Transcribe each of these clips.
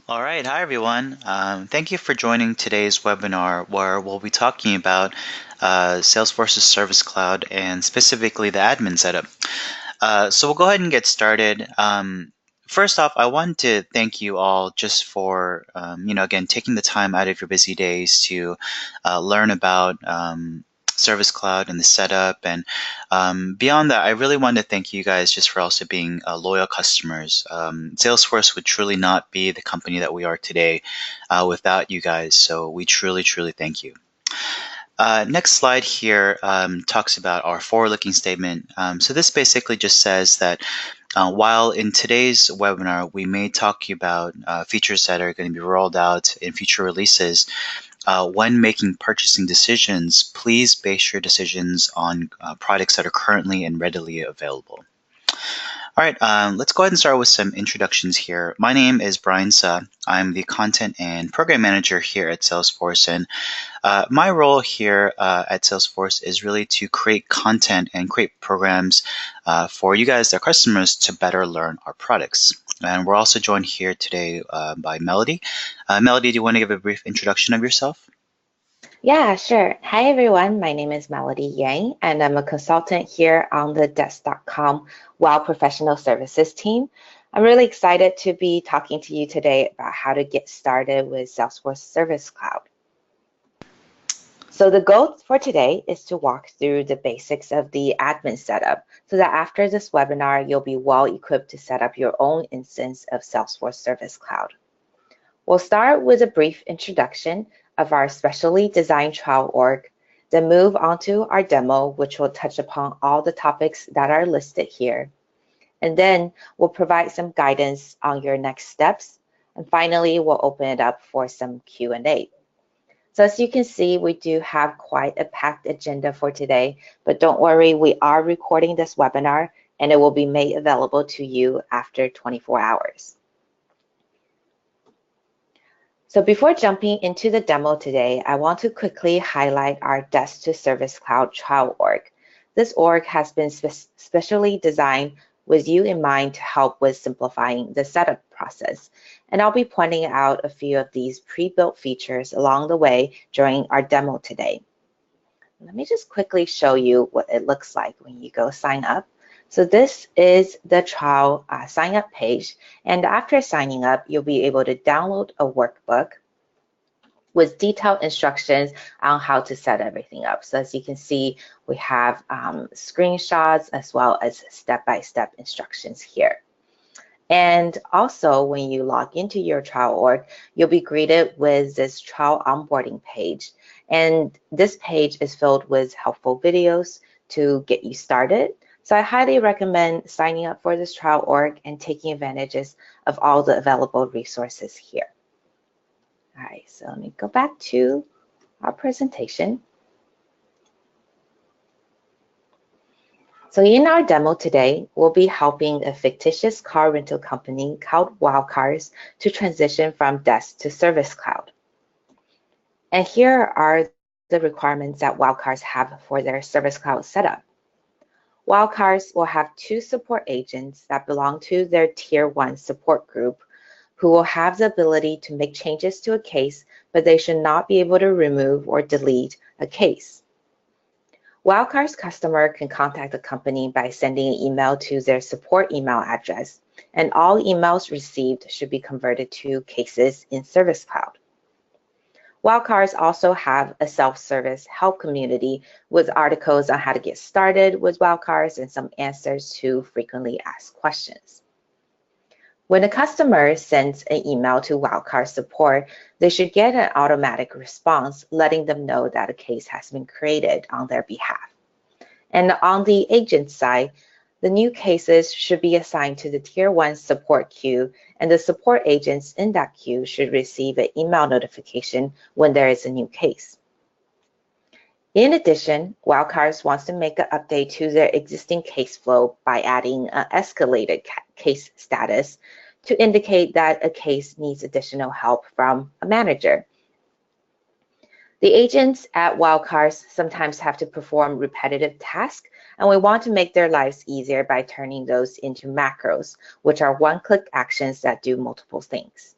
All right, hi everyone. Thank you for joining today's webinar where we'll be talking about Salesforce's Service Cloud and specifically the admin setup. So we'll go ahead and get started. First off, I want to thank you all just for, again, taking the time out of your busy days to learn about Service Cloud and the setup. And beyond that, I really want to thank you guys just for also being loyal customers. Salesforce would truly not be the company that we are today without you guys. So we truly, truly thank you. Next slide here talks about our forward-looking statement. So this basically just says that while in today's webinar we may talk about features that are going to be rolled out in future releases, when making purchasing decisions, please base your decisions on products that are currently and readily available. All right, let's go ahead and start with some introductions here. My name is Brian Suh. I'm the Content and Program Manager here at Salesforce, and my role here at Salesforce is really to create content and create programs for you guys, our customers, to better learn our products. And we're also joined here today by Melody. Melody, do you want to give a brief introduction of yourself? Yeah, sure. Hi, everyone. My name is Melody Yang, and I'm a consultant here on the Desk.com Wow Professional Services team. I'm really excited to be talking to you today about how to get started with Salesforce Service Cloud. So the goal for today is to walk through the basics of the admin setup so that after this webinar, you'll be well equipped to set up your own instance of Salesforce Service Cloud. We'll start with a brief introduction of our specially designed trial org, then move on to our demo, which will touch upon all the topics that are listed here. And then we'll provide some guidance on your next steps. And finally, we'll open it up for some Q&A. So as you can see, we do have quite a packed agenda for today, but don't worry, we are recording this webinar and it will be made available to you after 24 hours. So before jumping into the demo today, I want to quickly highlight our Desk to Service Cloud trial org. This org has been specially designed with you in mind to help with simplifying the setup process. And I'll be pointing out a few of these pre-built features along the way during our demo today. Let me just quickly show you what it looks like when you go sign up. So this is the trial sign up page. And after signing up, you'll be able to download a workbook with detailed instructions on how to set everything up. So as you can see, we have screenshots as well as step-by-step instructions here. And also, when you log into your trial org, you'll be greeted with this trial onboarding page. And this page is filled with helpful videos to get you started. So I highly recommend signing up for this trial org and taking advantages of all the available resources here. All right, so let me go back to our presentation. So in our demo today, we'll be helping a fictitious car rental company called Wildcars to transition from Desk to Service Cloud. And here are the requirements that Wildcars have for their Service Cloud setup. Wildcars will have 2 support agents that belong to their Tier 1 support group who will have the ability to make changes to a case, but they should not be able to remove or delete a case. Wildcard's customer can contact the company by sending an email to their support email address, and all emails received should be converted to cases in Service Cloud. Wildcards also have a self-service help community with articles on how to get started with Wildcards and some answers to frequently asked questions. When a customer sends an email to Wildcard support, they should get an automatic response letting them know that a case has been created on their behalf. And on the agent side, the new cases should be assigned to the Tier 1 support queue, and the support agents in that queue should receive an email notification when there is a new case. In addition, Wildcards wants to make an update to their existing case flow by adding an escalated case status to indicate that a case needs additional help from a manager. The agents at Wildcards sometimes have to perform repetitive tasks, and we want to make their lives easier by turning those into macros, which are one-click actions that do multiple things.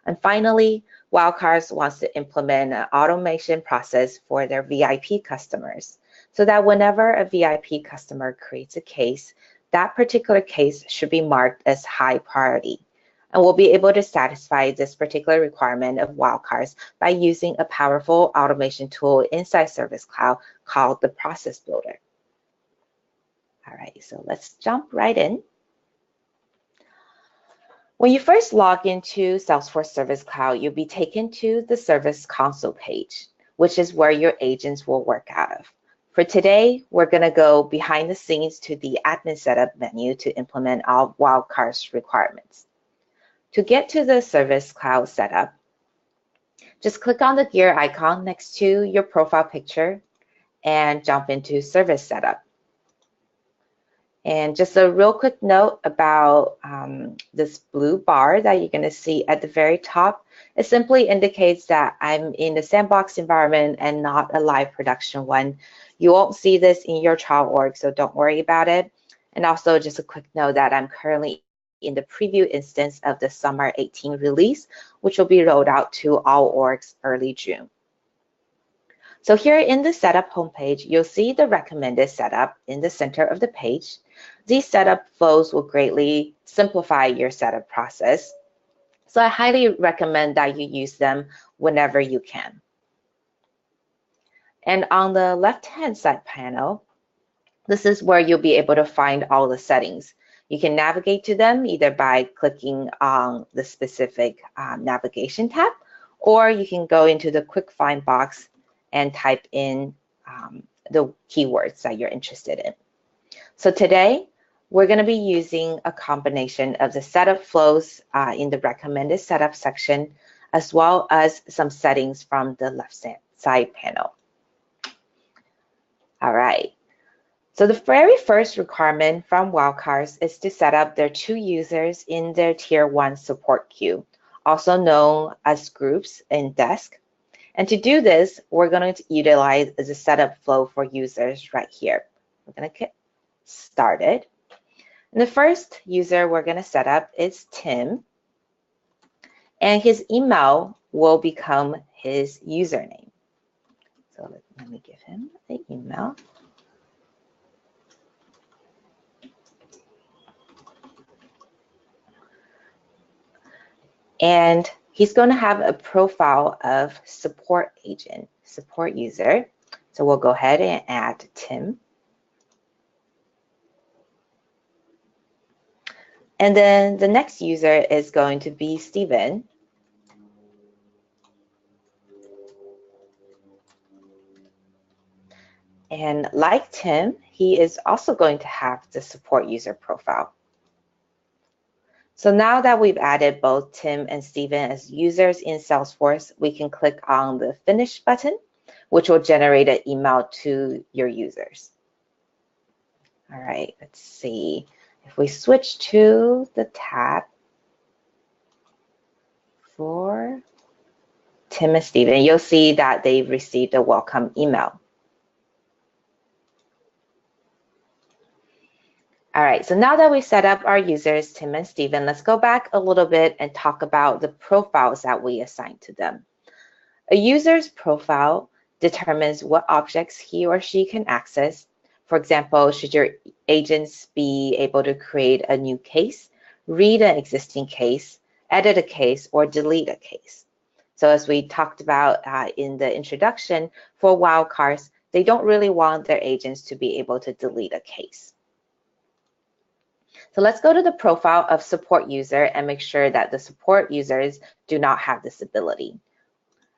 And finally, Wildcards wants to implement an automation process for their VIP customers so that whenever a VIP customer creates a case, that particular case should be marked as high priority. And we'll be able to satisfy this particular requirement of Wildcards by using a powerful automation tool inside Service Cloud called the Process Builder. All right, so let's jump right in. When you first log into Salesforce Service Cloud, you'll be taken to the Service Console page, which is where your agents will work out of. For today, we're going to go behind the scenes to the Admin Setup menu to implement our Wildcards requirements. To get to the Service Cloud setup, just click on the gear icon next to your profile picture and jump into Service Setup. And just a real quick note about this blue bar that you're going to see at the very top. It simply indicates that I'm in the sandbox environment and not a live production one. You won't see this in your Chow org, so don't worry about it. And also just a quick note that I'm currently in the preview instance of the Summer 18 release, which will be rolled out to all orgs early June. So here in the setup homepage, you'll see the recommended setup in the center of the page. These setup flows will greatly simplify your setup process. So I highly recommend that you use them whenever you can. And on the left-hand side panel, this is where you'll be able to find all the settings. You can navigate to them either by clicking on the specific navigation tab, or you can go into the quick find box and type in the keywords that you're interested in. So today, we're going to be using a combination of the setup flows in the recommended setup section, as well as some settings from the left side panel. All right. So the very first requirement from Wildcards is to set up their 2 users in their Tier 1 support queue, also known as groups in Desk. And to do this, we're going to utilize the setup flow for users right here. We're going to get started. And the first user we're going to set up is Tim, and his email will become his username. So let me give him the email. And he's going to have a profile of support agent, support user. So we'll go ahead and add Tim. And then the next user is going to be Stephen. And like Tim, he is also going to have the support user profile. So now that we've added both Tim and Stephen as users in Salesforce, we can click on the Finish button, which will generate an email to your users. All right, let's see. If we switch to the tab for Tim and Stephen, you'll see that they've received a welcome email. All right, so now that we've set up our users, Tim and Stephen, let's go back a little bit and talk about the profiles that we assign to them. A user's profile determines what objects he or she can access. For example, should your agents be able to create a new case, read an existing case, edit a case, or delete a case? So as we talked about in the introduction, for Wildcards, they don't really want their agents to be able to delete a case. So let's go to the profile of support user and make sure that the support users do not have this ability.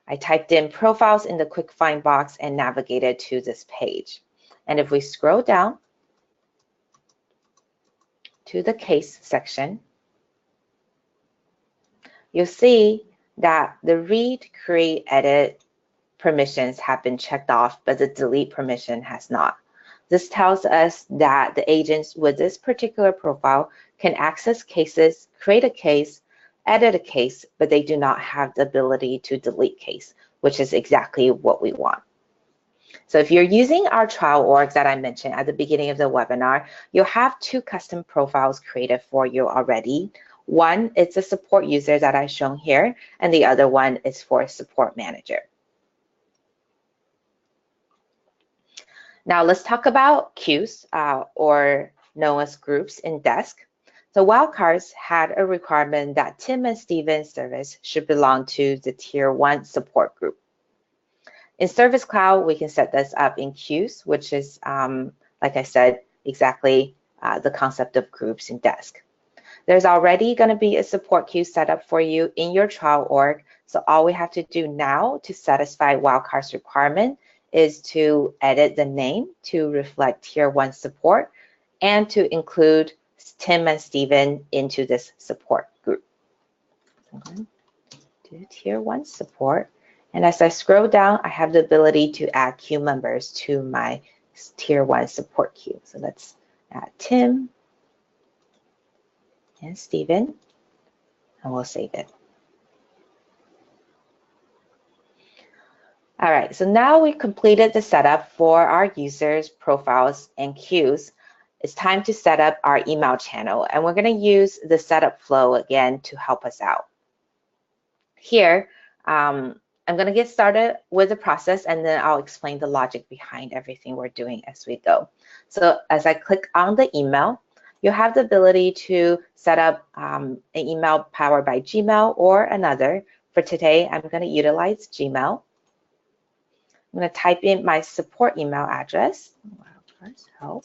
I typed in profiles in the quick find box and navigated to this page. And if we scroll down to the case section, you'll see that the read, create, edit permissions have been checked off, but the delete permission has not. This tells us that the agents with this particular profile can access cases, create a case, edit a case, but they do not have the ability to delete case, which is exactly what we want. So if you're using our trial orgs that I mentioned at the beginning of the webinar, you'll have 2 custom profiles created for you already. One is a support user that I've shown here, and the other one is for support manager. Now let's talk about queues, or known as groups in Desk. So wildcards had a requirement that Tim and Steven's service should belong to the Tier 1 support group. In Service Cloud, we can set this up in queues, which is, like I said, exactly the concept of groups in Desk. There's already going to be a support queue set up for you in your Chow org. So all we have to do now to satisfy wildcard's requirement is to edit the name to reflect Tier 1 support and to include Tim and Steven into this support group. So I'm going to do Tier 1 support. And as I scroll down, I have the ability to add queue members to my Tier 1 support queue. So let's add Tim and Steven, and we'll save it. All right, so now we've completed the setup for our users, profiles, and queues. It's time to set up our email channel, and we're going to use the setup flow again to help us out. Here, I'm going to get started with the process, and then I'll explain the logic behind everything we're doing as we go. So as I click on the email, you have the ability to set up an email powered by Gmail or another. For today, I'm going to utilize Gmail. I'm going to type in my support email address, help,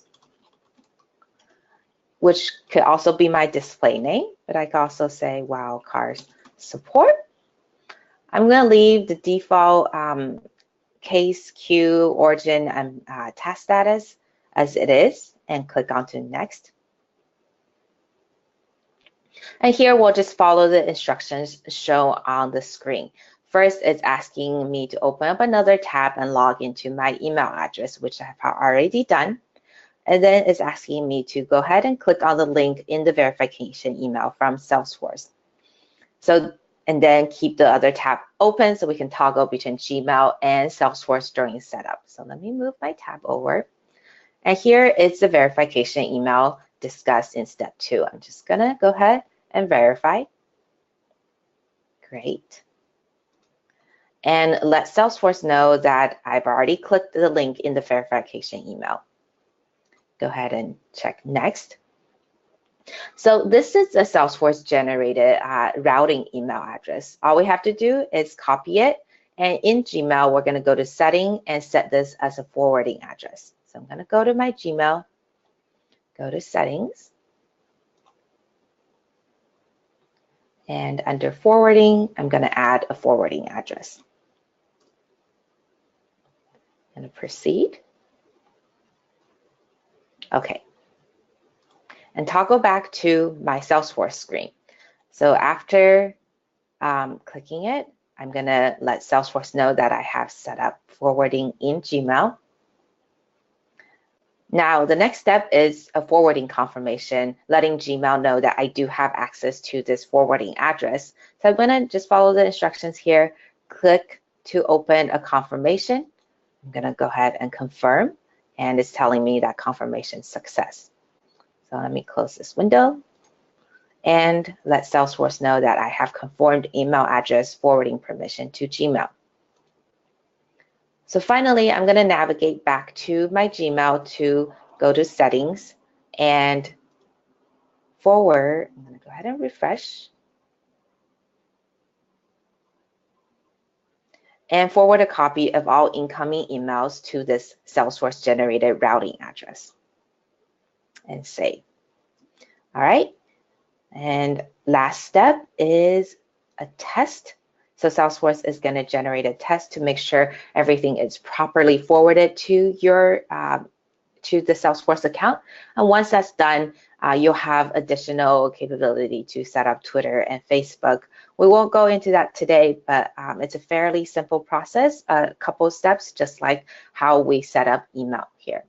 which could also be my display name, but I can also say wildcards support. I'm going to leave the default case, queue, origin, and task status as it is, and click on to next. And here we'll just follow the instructions shown on the screen. First, it's asking me to open up another tab and log into my email address, which I've already done. And then it's asking me to go ahead and click on the link in the verification email from Salesforce. So, and then keep the other tab open so we can toggle between Gmail and Salesforce during setup. So let me move my tab over. And here is the verification email discussed in step 2. I'm just gonna go ahead and verify. Great. And let Salesforce know that I've already clicked the link in the verification email. Go ahead and check next. So this is a Salesforce generated routing email address. All we have to do is copy it. And in Gmail, we're going to go to setting and set this as a forwarding address. So I'm going to go to my Gmail, go to settings. And under forwarding, I'm going to add a forwarding address. I'm going to proceed. Okay. And toggle back to my Salesforce screen. So after clicking it, I'm going to let Salesforce know that I have set up forwarding in Gmail. Now, the next step is a forwarding confirmation, letting Gmail know that I do have access to this forwarding address. So I'm going to just follow the instructions here, click to open a confirmation. I'm going to go ahead and confirm, and it's telling me that confirmation success. So let me close this window and let Salesforce know that I have confirmed email address forwarding permission to Gmail. So finally, I'm going to navigate back to my Gmail to go to settings and forward. I'm going to go ahead and refresh. And forward a copy of all incoming emails to this Salesforce generated routing address. And save. All right. And last step is a test. So Salesforce is going to generate a test to make sure everything is properly forwarded to your to the Salesforce account. And once that's done, you'll have additional capability to set up Twitter and Facebook. We won't go into that today, but it's a fairly simple process, a couple of steps, just like how we set up email here.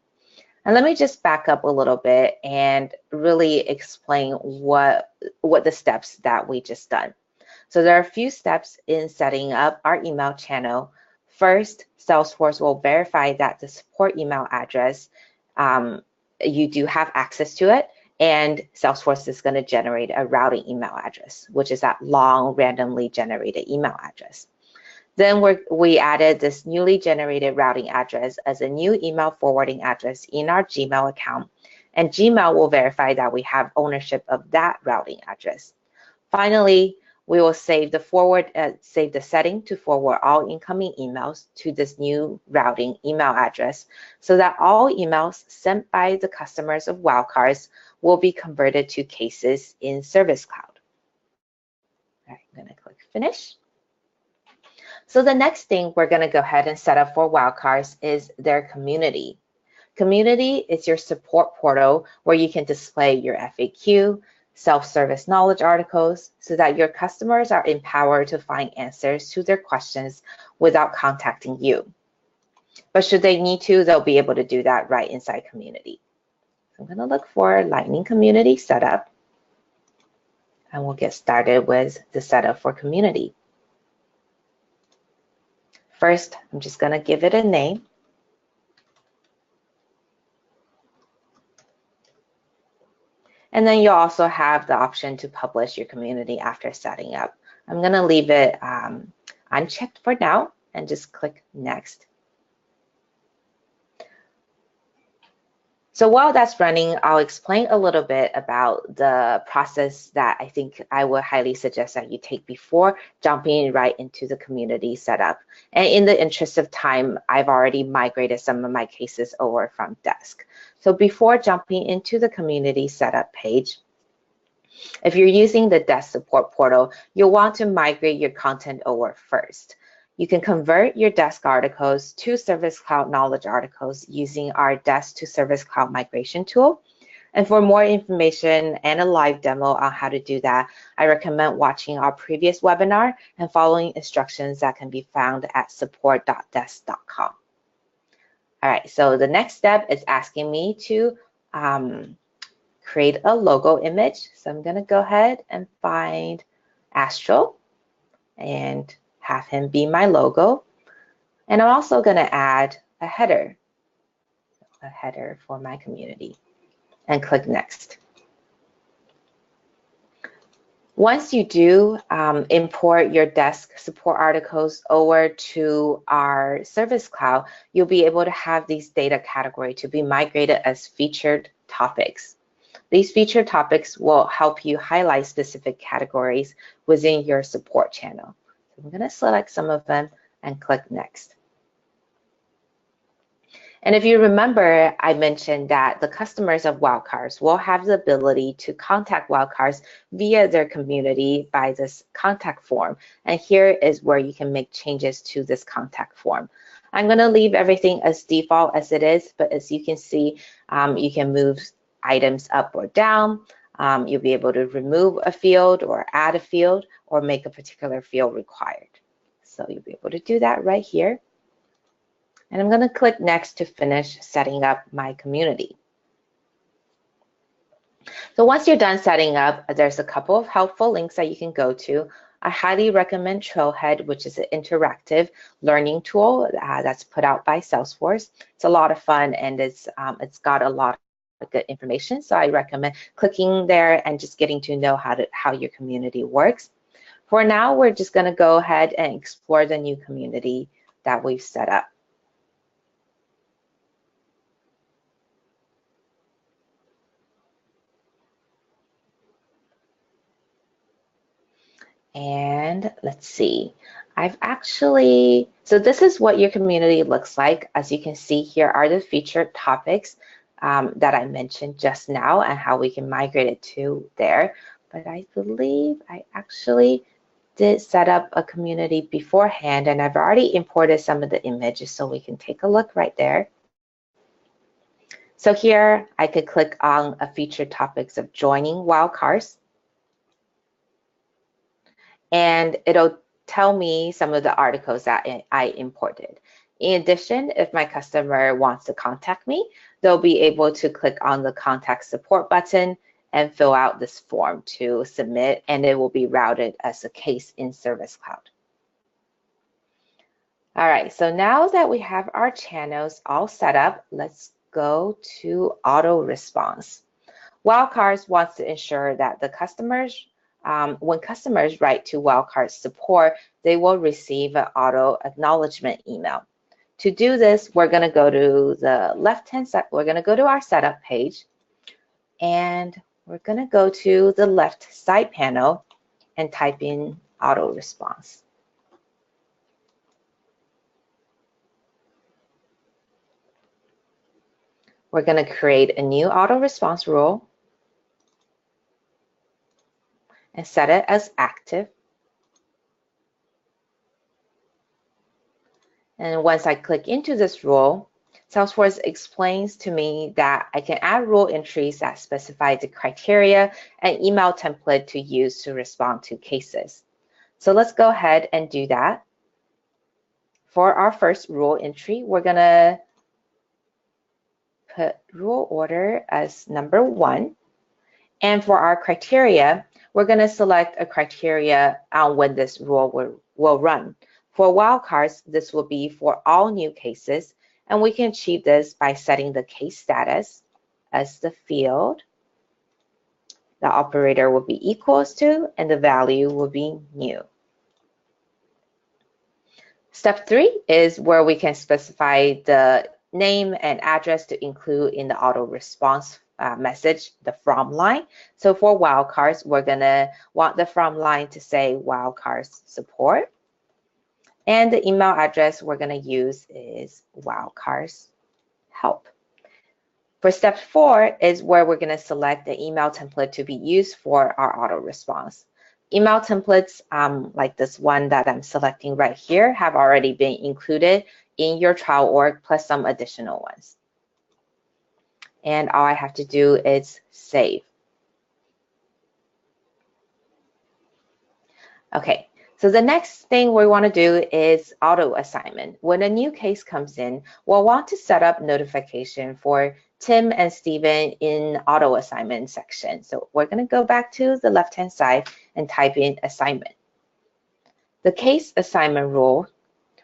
And let me just back up a little bit and really explain what the steps that we just done. So there are a few steps in setting up our email channel. First, Salesforce will verify that the support email address, you do have access to it, and Salesforce is going to generate a routing email address, which is that long randomly generated email address. Then we added this newly generated routing address as a new email forwarding address in our Gmail account, and Gmail will verify that we have ownership of that routing address. Finally, we will save the setting to forward all incoming emails to this new routing email address so that all emails sent by the customers of Wildcards will be converted to cases in Service Cloud. All right, I'm going to click Finish. So the next thing we're going to go ahead and set up for Wildcards is their community. Community is your support portal where you can display your FAQ, self-service knowledge articles, so that your customers are empowered to find answers to their questions without contacting you. But should they need to, they'll be able to do that right inside Community. So I'm going to look for Lightning Community Setup, and we'll get started with the setup for Community. First, I'm just going to give it a name. And then you'll also have the option to publish your community after setting up. I'm going to leave it unchecked for now and just click Next. So while that's running, I'll explain a little bit about the process that I think I would highly suggest that you take before jumping right into the community setup. And in the interest of time, I've already migrated some of my cases over from Desk. So before jumping into the community setup page, if you're using the Desk support portal, you'll want to migrate your content over first. You can convert your Desk articles to Service Cloud Knowledge articles using our Desk to Service Cloud migration tool. And for more information and a live demo on how to do that, I recommend watching our previous webinar and following instructions that can be found at support.desk.com. All right, so the next step is asking me to create a logo image. So I'm going to go ahead and find Astro and have him be my logo. And I'm also going to add a header for my community, and click Next. Once you do import your Desk support articles over to our Service Cloud, you'll be able to have these data categories to be migrated as featured topics. These featured topics will help you highlight specific categories within your support channel. I'm going to select some of them and click Next. And if you remember, I mentioned that the customers of Wildcards will have the ability to contact Wildcards via their community by this contact form. And here is where you can make changes to this contact form. I'm going to leave everything as default as it is, but as you can see, you can move items up or down. You'll be able to remove a field or add a field or make a particular field required. So you'll be able to do that right here. And I'm going to click Next to finish setting up my community. So once you're done setting up, there's a couple of helpful links that you can go to. I highly recommend Towhead, which is an interactive learning tool that's put out by Salesforce. It's a lot of fun, and it's got a lot of good information. So I recommend clicking there and just getting to know how your community works. For now, we're just going to go ahead and explore the new community that we've set up. And let's see, so this is what your community looks like. As you can see, here are the featured topics that I mentioned just now and how we can migrate it to there. But I believe I actually did set up a community beforehand, and I've already imported some of the images, so we can take a look right there. So here I could click on a featured topics of joining Wildcards, and it'll tell me some of the articles that I imported. In addition, if my customer wants to contact me, they'll be able to click on the contact support button and fill out this form to submit, and it will be routed as a case in Service Cloud. All right, so now that we have our channels all set up, let's go to auto response. Wildcards wants to ensure that the customers, when customers write to Wildcard support, they will receive an auto acknowledgement email. To do this, we're going to go to the left-hand side. We're going to go to our setup page, and we're going to go to the left side panel and type in auto response. We're going to create a new auto response rule and set it as active. And once I click into this rule, Salesforce explains to me that I can add rule entries that specify the criteria and email template to use to respond to cases. So let's go ahead and do that. For our first rule entry, we're going to put rule order as number 1. And for our criteria, we're going to select a criteria on when this rule will run. For wildcards, this will be for all new cases, and we can achieve this by setting the case status as the field. The operator will be equals to, and the value will be new. Step 3 is where we can specify the name and address to include in the auto response message, the from line. So for wildcards, we're going to want the from line to say wildcards support. And the email address we're going to use is wildcards help. For step 4 is where we're going to select the email template to be used for our auto response. Email templates like this one that I'm selecting right here have already been included in your Chow org plus some additional ones. And all I have to do is save. Okay, so the next thing we want to do is auto assignment. When a new case comes in, we'll want to set up notification for Tim and Stephen in auto assignment section. So we're going to go back to the left-hand side and type in assignment. The case assignment rule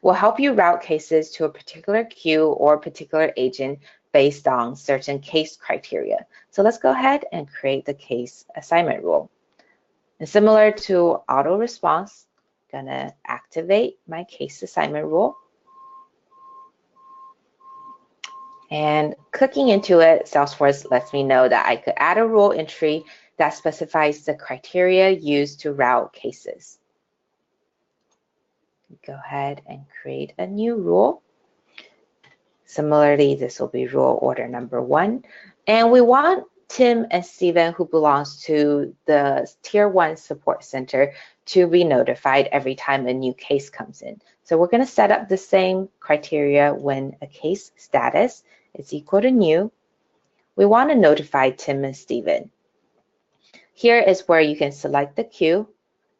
will help you route cases to a particular queue or particular agent based on certain case criteria. So let's go ahead and create the case assignment rule. And similar to auto response, I'm gonna activate my case assignment rule. And clicking into it, Salesforce lets me know that I could add a rule entry that specifies the criteria used to route cases. Go ahead and create a new rule. Similarly, this will be rule order number 1. And we want Tim and Stephen, who belongs to the Tier 1 Support Center, to be notified every time a new case comes in. So we're going to set up the same criteria when a case status is equal to new. We want to notify Tim and Stephen. Here is where you can select the queue,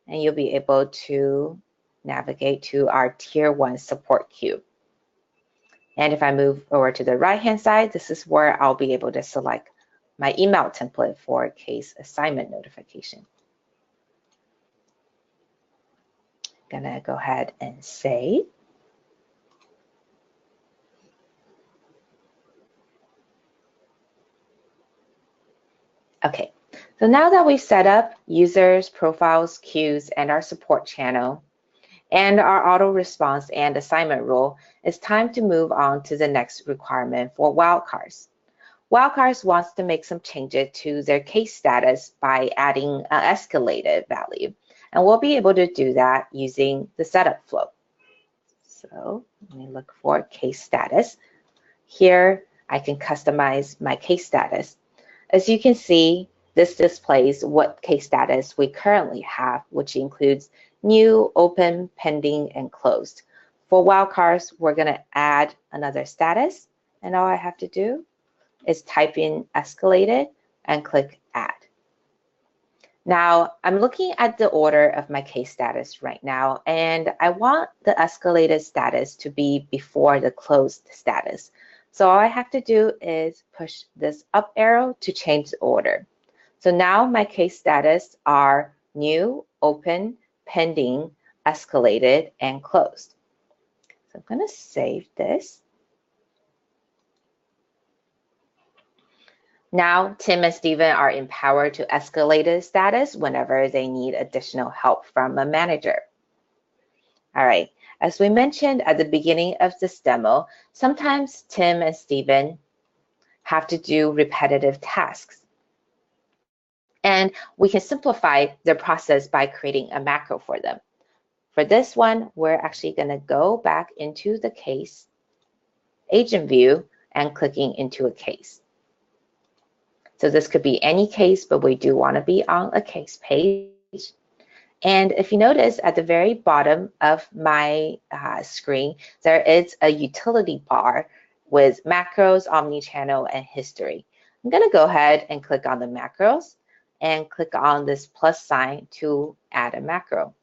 and you'll be able to navigate to our Tier 1 support queue. And if I move over to the right-hand side, this is where I'll be able to select my email template for case assignment notification. I'm gonna go ahead and save. Okay, so now that we've set up users, profiles, queues, and our support channel, and our auto response and assignment rule, it's time to move on to the next requirement for wildcards. Wildcards wants to make some changes to their case status by adding an escalated value. And we'll be able to do that using the setup flow. So let me look for case status. Here, I can customize my case status. As you can see, this displays what case status we currently have, which includes new, open, pending, and closed. For wildcards, we're going to add another status, and all I have to do is type in escalated and click add. Now, I'm looking at the order of my case status right now, and I want the escalated status to be before the closed status. So all I have to do is push this up arrow to change the order. So now my case status are new, open, pending, escalated, and closed. So I'm going to save this. Now, Tim and Stephen are empowered to escalate the status whenever they need additional help from a manager. All right, as we mentioned at the beginning of this demo, sometimes Tim and Stephen have to do repetitive tasks. And we can simplify the process by creating a macro for them. For this one, we're actually going to go back into the case agent view and clicking into a case. So this could be any case, but we do want to be on a case page. And if you notice at the very bottom of my screen, there is a utility bar with macros, omnichannel, and history. I'm going to go ahead and click on the macros and click on this plus sign to add a macro.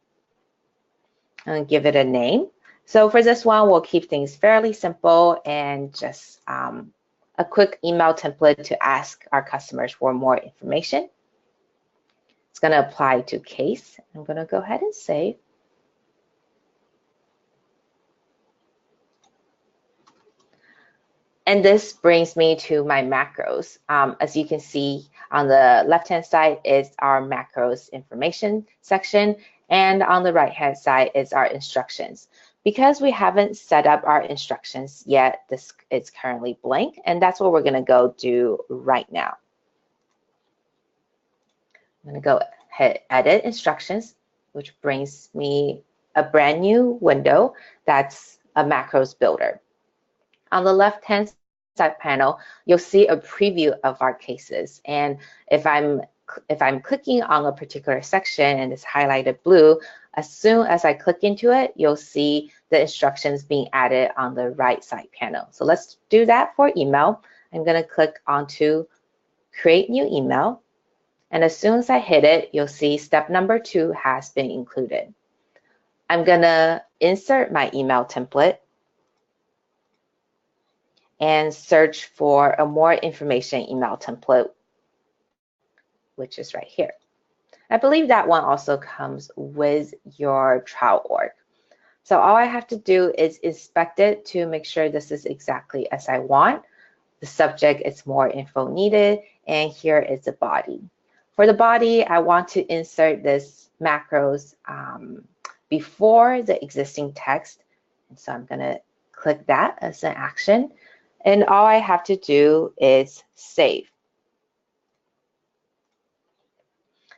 And give it a name. So for this one, we'll keep things fairly simple and just a quick email template to ask our customers for more information. It's going to apply to case. I'm going to go ahead and save. And this brings me to my macros. As you can see on the left-hand side is our macros information section, and on the right-hand side is our instructions. Because we haven't set up our instructions yet, this is currently blank, and that's what we're going to go do right now. I'm going to go ahead, edit instructions, which brings me a brand new window that's a macros builder. On the left-hand side panel, you'll see a preview of our cases. And if I'm clicking on a particular section and it's highlighted blue, as soon as I click into it, you'll see the instructions being added on the right side panel. So let's do that for email. I'm going to click onto create new email. And as soon as I hit it, you'll see step number 2 has been included. I'm going to insert my email template and search for a more information email template, which is right here. I believe that one also comes with your Chow org. So all I have to do is inspect it to make sure this is exactly as I want. The subject is more info needed, and here is the body. For the body, I want to insert this macros before the existing text. And so I'm going to click that as an action. And all I have to do is save.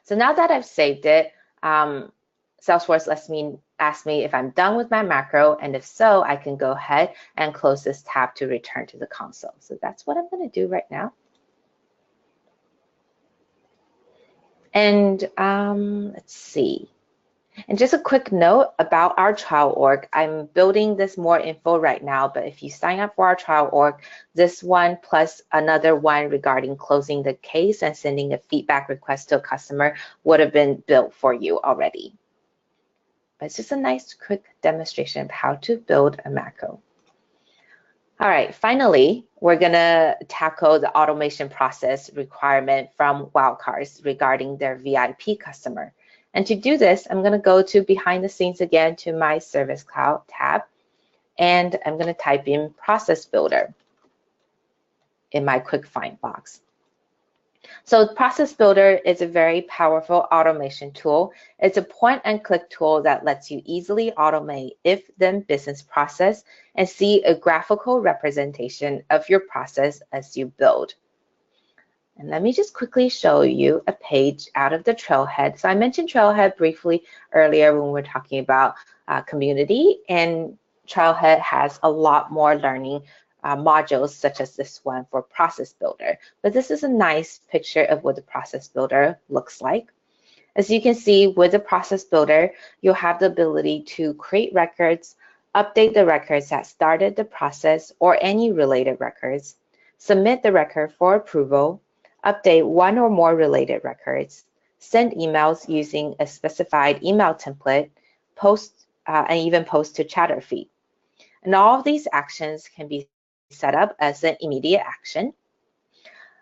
So now that I've saved it, Salesforce ask me if I'm done with my macro, and if so, I can go ahead and close this tab to return to the console. So that's what I'm going to do right now. And let's see. And just a quick note about our Chow org. I'm building this more info right now, but if you sign up for our Chow org, this one plus another one regarding closing the case and sending a feedback request to a customer would have been built for you already. But it's just a nice quick demonstration of how to build a macro. All right, finally, we're gonna tackle the automation process requirement from wildcards regarding their VIP customer. And to do this, I'm gonna go to behind the scenes again to my Service Cloud tab, and I'm gonna type in Process Builder in my quick find box. So Process Builder is a very powerful automation tool. It's a point and click tool that lets you easily automate if-then business process and see a graphical representation of your process as you build. And let me just quickly show you a page out of the Trailhead. So I mentioned Trailhead briefly earlier when we were talking about community, and Trailhead has a lot more learning modules such as this one for Process Builder. But this is a nice picture of what the Process Builder looks like. As you can see with the Process Builder, you'll have the ability to create records, update the records that started the process or any related records, submit the record for approval, update one or more related records, send emails using a specified email template, post and even post to chatter feed. And all of these actions can be set up as an immediate action,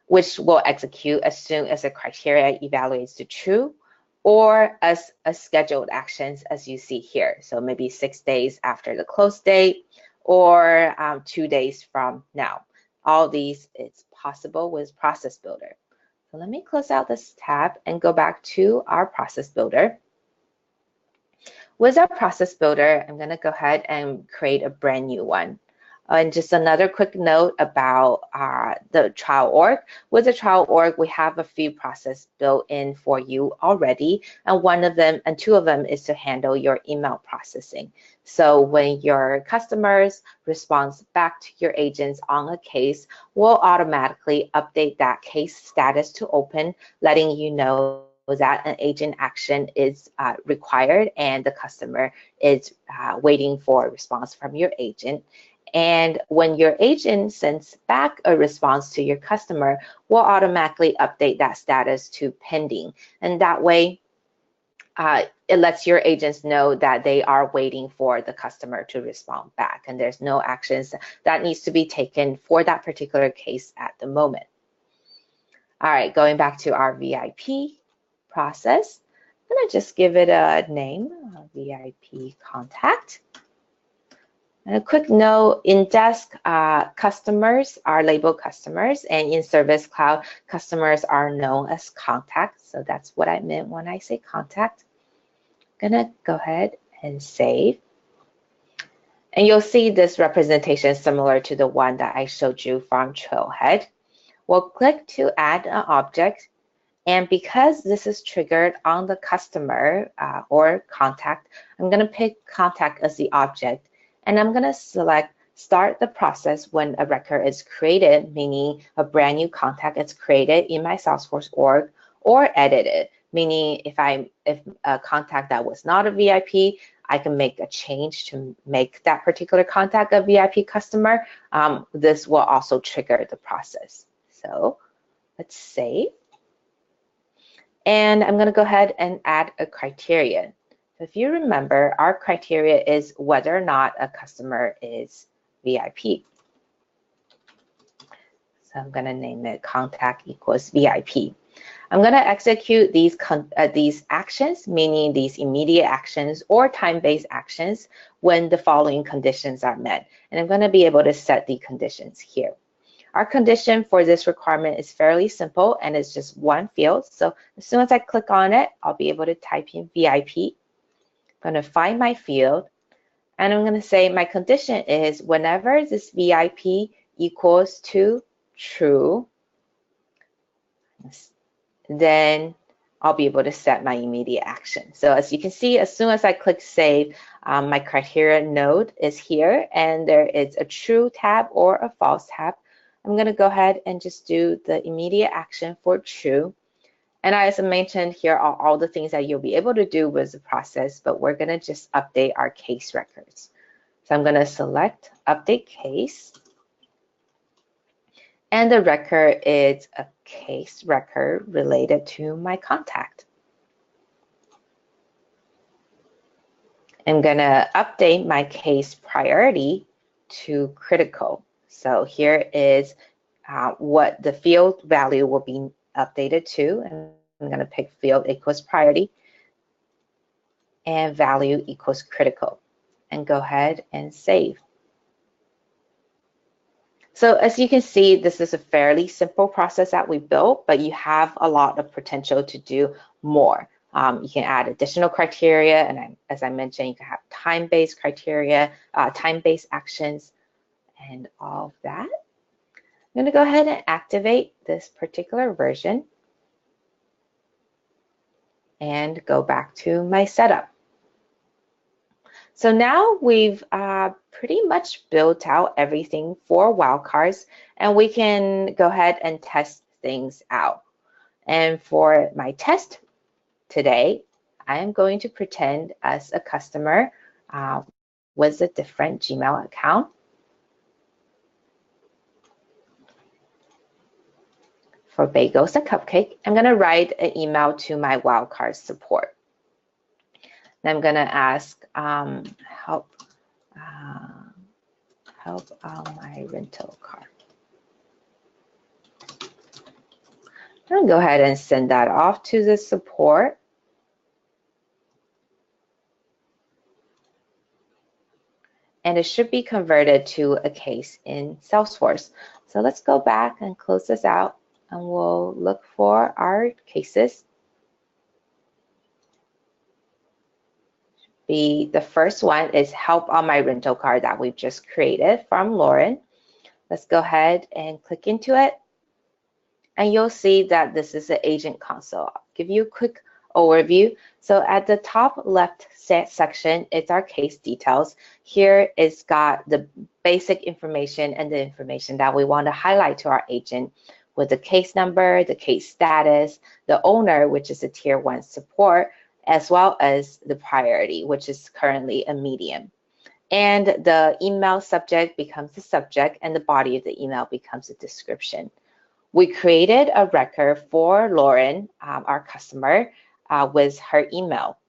which will execute as soon as the criteria evaluates to true, or as a scheduled actions as you see here. So maybe 6 days after the close date, or 2 days from now. all these it's possible with Process Builder. So let me close out this tab and go back to our Process Builder. With our Process Builder, I'm going to go ahead and create a brand new one. And just another quick note about the Chow org. With the Chow org, we have a few processes built in for you already, and two of them is to handle your email processing. So when your customers respond back to your agents on a case, we'll automatically update that case status to open, letting you know that an agent action is required and the customer is waiting for a response from your agent. And when your agent sends back a response to your customer, we'll automatically update that status to pending. And that way, it lets your agents know that they are waiting for the customer to respond back. And there's no actions that needs to be taken for that particular case at the moment. All right, going back to our VIP process, I'm going to just give it a name, VIP contact. And a quick note, in Desk, customers are labeled customers, and in Service Cloud, customers are known as contacts. So that's what I meant when I say contact. I'm gonna go ahead and save. And you'll see this representation similar to the one that I showed you from Towhead. We'll click to add an object. And because this is triggered on the customer or contact, I'm gonna pick contact as the object. And I'm going to select start the process when a record is created, meaning a brand new contact is created in my Salesforce org, or edited, meaning if a contact that was not a VIP, I can make a change to make that particular contact a VIP customer. This will also trigger the process. So let's save. And I'm going to go ahead and add a criteria. If you remember, our criteria is whether or not a customer is VIP. So I'm going to name it contact equals VIP. I'm going to execute these actions, meaning these immediate actions or time-based actions when the following conditions are met. And I'm going to be able to set the conditions here. Our condition for this requirement is fairly simple and it's just one field. So as soon as I click on it, I'll be able to type in VIP. I'm going to find my field, and I'm going to say my condition is whenever this VIP equals to true, then I'll be able to set my immediate action. So as you can see, as soon as I click save, my criteria node is here, and there is a true tab or a false tab. I'm going to go ahead and just do the immediate action for true. And as I mentioned, here are all the things that you'll be able to do with the process, but we're going to just update our case records. So I'm going to select update case. And the record is a case record related to my contact. I'm going to update my case priority to critical. So here is what the field value will be updated to. And I'm going to pick field equals priority and value equals critical, and go ahead and save. So as you can see, this is a fairly simple process that we built, but you have a lot of potential to do more. You can add additional criteria, and as I mentioned, you can have time-based criteria, time-based actions, and all of that. I'm going to go ahead and activate this particular version and go back to my setup. So now we've pretty much built out everything for wildcards, and we can go ahead and test things out. And for my test today, I am going to pretend as a customer with a different Gmail account. For bagels and cupcake, I'm going to write an email to my wildcard support. And I'm going to ask help on my rental car. I'm going to go ahead and send that off to the support. and it should be converted to a case in Salesforce. So let's go back and close this out, and we'll look for our cases. The first one is help on my rental car that we've just created from Lauren. Let's go ahead and click into it. And you'll see that this is the agent console. I'll give you a quick overview. So at the top left section, it's our case details. Here it's got the basic information and the information that we want to highlight to our agent with the case number, the case status, the owner, which is a tier 1 support, as well as the priority, which is currently a medium. And the email subject becomes the subject, and the body of the email becomes a description. We created a record for Lauren, our customer, with her email.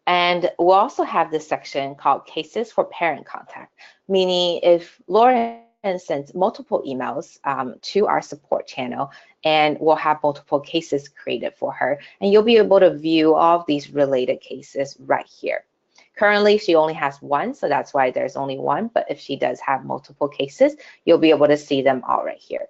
And we'll also have this section called Cases for Parent Contact, meaning if Lauren sends multiple emails to our support channel, and we'll have multiple cases created for her, and you'll be able to view all of these related cases right here. Currently, she only has one, so that's why there's only one, but if she does have multiple cases, you'll be able to see them all right here.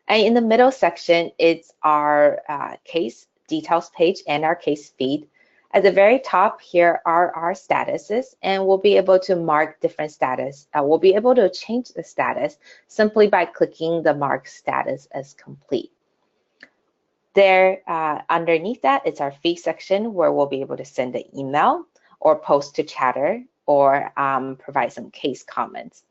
And in the middle section, it's our case details page and our case feed. At the very top, here are our statuses, and we'll be able to mark different status. We'll be able to change the status simply by clicking the mark status as complete. There, underneath that, it's our feed section where we'll be able to send an email or post to chatter or provide some case comments.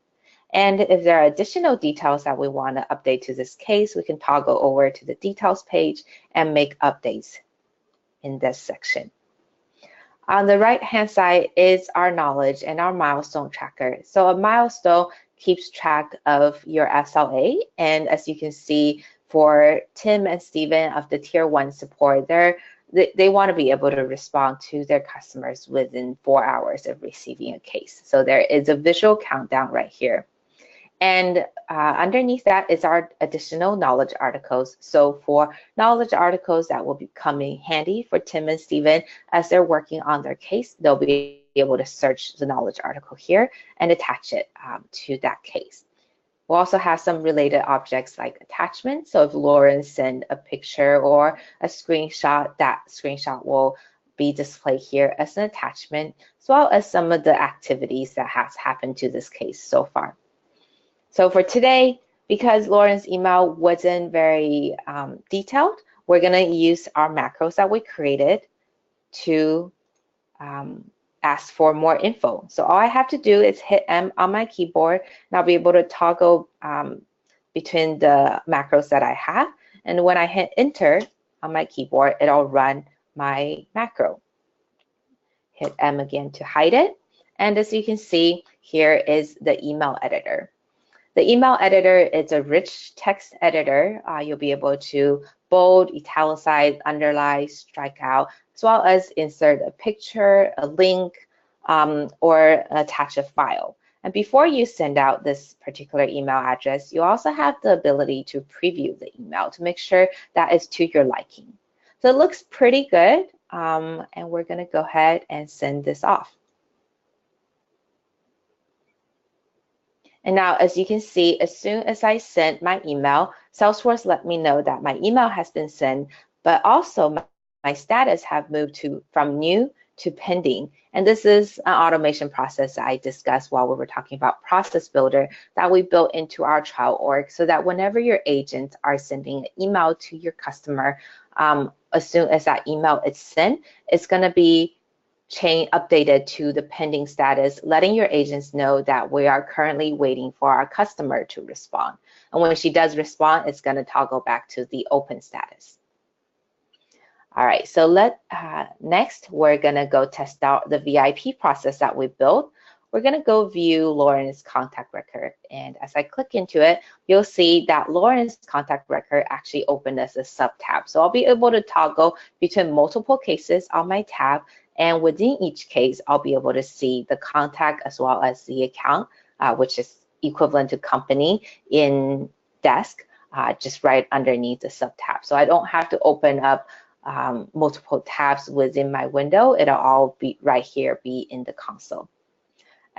And if there are additional details that we want to update to this case, we can toggle over to the details page and make updates in this section. On the right-hand side is our knowledge and our milestone tracker. So a milestone keeps track of your SLA. And as you can see, for Tim and Steven of the Tier 1 support, they want to be able to respond to their customers within 4 hours of receiving a case. So there is a visual countdown right here. And underneath that is our additional knowledge articles. So for knowledge articles that will be coming handy for Tim and Steven as they're working on their case, they'll be able to search the knowledge article here and attach it to that case. We'll also have some related objects like attachments. So if Lauren sends a picture or a screenshot, that screenshot will be displayed here as an attachment, as well as some of the activities that has happened to this case so far. So for today, because Lauren's email wasn't very detailed, we're going to use our macros that we created to ask for more info. So all I have to do is hit M on my keyboard, and I'll be able to toggle between the macros that I have. And when I hit enter on my keyboard, it'll run my macro. Hit M again to hide it. And as you can see, here is the email editor. The email editor is a rich text editor. You'll be able to bold, italicize, underline, strike out, as well as insert a picture, a link, or attach a file. And before you send out this particular email address, you also have the ability to preview the email to make sure that it's to your liking. So it looks pretty good, and we're going to go ahead and send this off. And now, as you can see, as soon as I sent my email, Salesforce let me know that my email has been sent, but also my status have moved from new to pending. And this is an automation process that I discussed while we were talking about Process Builder that we built into our Chow org, so that whenever your agents are sending an email to your customer, as soon as that email is sent, it's going to be updated to the pending status, letting your agents know that we are currently waiting for our customer to respond. And when she does respond, it's going to toggle back to the open status. All right, so next, we're going to go test out the VIP process that we built. We're going to go view Lauren's contact record. And as I click into it, you'll see that Lauren's contact record actually opened as a sub-tab. So I'll be able to toggle between multiple cases on my tab. And within each case, I'll be able to see the contact as well as the account, which is equivalent to company in desk, just right underneath the sub-tab. So I don't have to open up multiple tabs within my window. It'll all be right here, be in the console.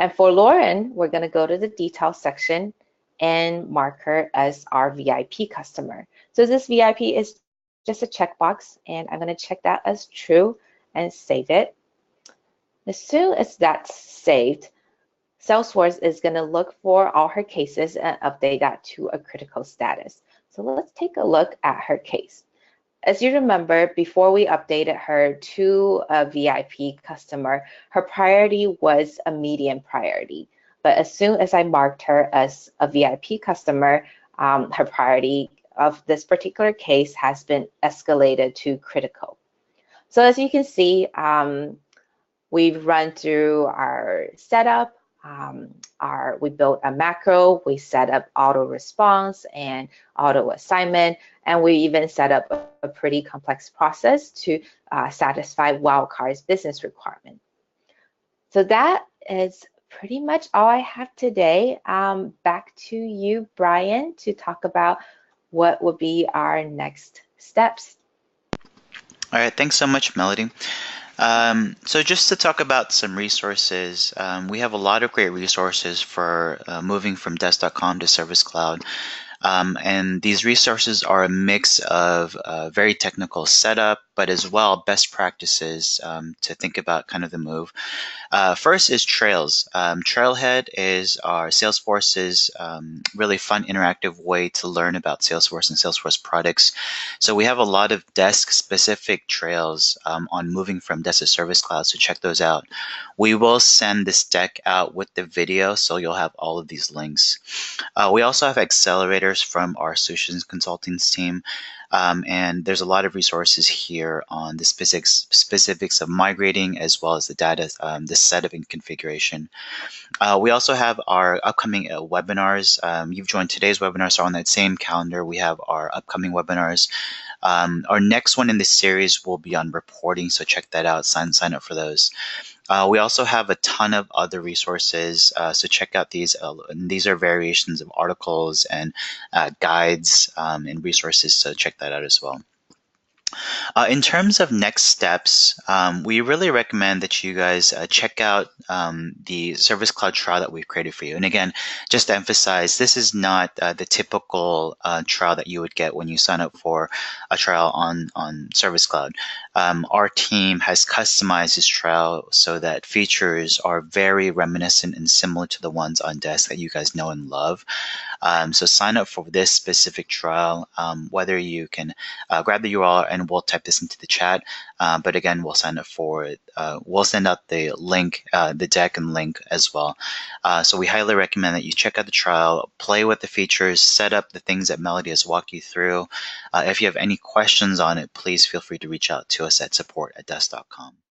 And for Lauren, we're going to go to the details section and mark her as our VIP customer. So this VIP is just a checkbox, and I'm going to check that as true and save it. As soon as that's saved, Salesforce is going to look for all her cases and update that to a critical status. So let's take a look at her case. As you remember, before we updated her to a VIP customer, her priority was a medium priority. But as soon as I marked her as a VIP customer, her priority of this particular case has been escalated to critical. So as you can see, we've run through our setup, we built a macro, we set up auto response and auto assignment, and we even set up a pretty complex process to satisfy Wildcard's business requirement. So that is pretty much all I have today. Back to you, Brian, to talk about what would be our next steps. All right, thanks so much, Melody. So just to talk about some resources, we have a lot of great resources for moving from desk.com to Service Cloud. And these resources are a mix of very technical setup, but as well best practices to think about kind of the move. First is Trails. Trailhead is our Salesforce's really fun, interactive way to learn about Salesforce and Salesforce products. So we have a lot of desk-specific trails on moving from desk to Service Cloud, so check those out. We will send this deck out with the video, so you'll have all of these links. We also have accelerators from our solutions consulting team. And there's a lot of resources here on the specifics of migrating as well as the data, the setup and configuration. We also have our upcoming webinars. You've joined today's webinar, so on that same calendar, we have our upcoming webinars. Our next one in this series will be on reporting, so check that out, sign up for those. We also have a ton of other resources, so check out these. These are variations of articles and guides and resources, so check that out as well. In terms of next steps, we really recommend that you guys check out the Service Cloud trial that we've created for you. And again, just to emphasize, this is not the typical trial that you would get when you sign up for a trial on Service Cloud. Our team has customized this trial so that features are very reminiscent and similar to the ones on desk that you guys know and love. So sign up for this specific trial, whether you can grab the URL and we'll type this into the chat. But again, we'll sign up for it. We'll send out the link, the deck and link as well. So we highly recommend that you check out the trial, play with the features, set up the things that Melody has walked you through. If you have any questions on it, please feel free to reach out to us at support@desk.com.